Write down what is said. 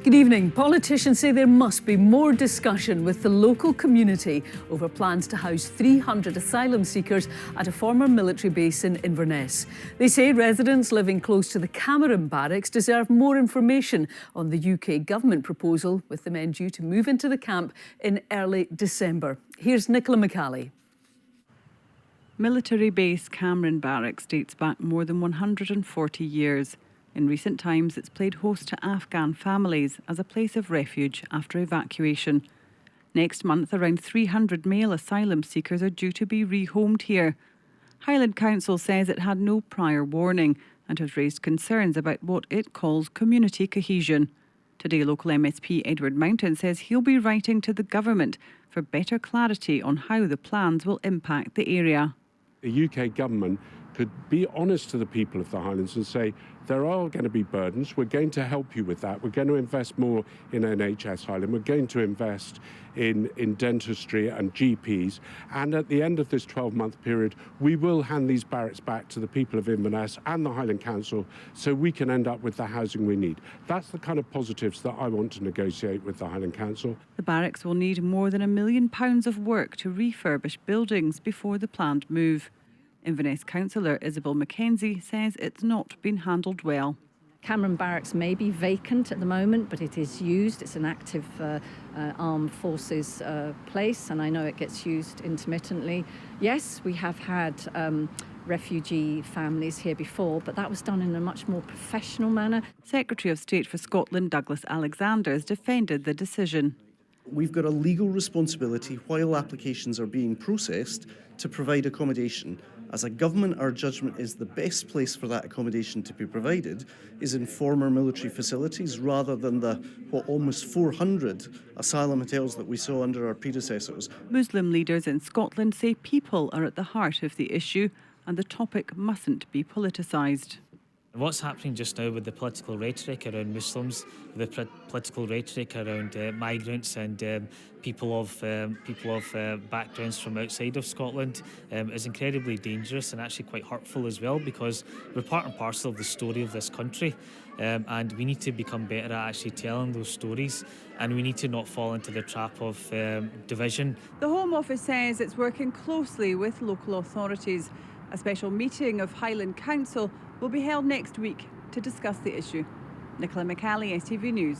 Good evening. Politicians say there must be more discussion with the local community over plans to house 300 asylum seekers at a former military base in Inverness. They say residents living close to the Cameron barracks deserve more information on the UK government proposal, with the men due to move into the camp in early December. Here's Nicola McCally. Military base Cameron Barracks dates back more than 140 years. In recent times, it's played host to Afghan families as a place of refuge after evacuation. Next month, around 300 male asylum seekers are due to be rehomed here. Highland Council says it had no prior warning and has raised concerns about what it calls community cohesion. Today, local MSP Edward Mountain says he'll be writing to the government for better clarity on how the plans will impact the area. The UK government could be honest to the people of the Highlands and say, there are going to be burdens, we're going to help you with that, we're going to invest more in NHS Highland, we're going to invest in dentistry and GPs, and at the end of this 12-month period, we will hand these barracks back to the people of Inverness and the Highland Council so we can end up with the housing we need. That's the kind of positives that I want to negotiate with the Highland Council. The barracks will need more than £1 million of work to refurbish buildings before the planned move. Inverness councillor Isabel Mackenzie says it's not been handled well. Cameron Barracks may be vacant at the moment, but it is used. It's an active armed forces place, and I know it gets used intermittently. Yes, we have had refugee families here before, but that was done in a much more professional manner. Secretary of State for Scotland Douglas Alexander has defended the decision. We've got a legal responsibility while applications are being processed to provide accommodation. As a government, our judgment is the best place for that accommodation to be provided is in former military facilities rather than the almost 400 asylum hotels that we saw under our predecessors. Muslim leaders in Scotland say people are at the heart of the issue and the topic mustn't be politicised. What's happening just now with the political rhetoric around Muslims, the political rhetoric around migrants and people of backgrounds from outside of Scotland is incredibly dangerous and actually quite hurtful as well, because we're part and parcel of the story of this country, and we need to become better at actually telling those stories, and we need to not fall into the trap of division. The Home Office says it's working closely with local authorities. A special meeting of Highland Council will be held next week to discuss the issue. Nicola McCally, STV News.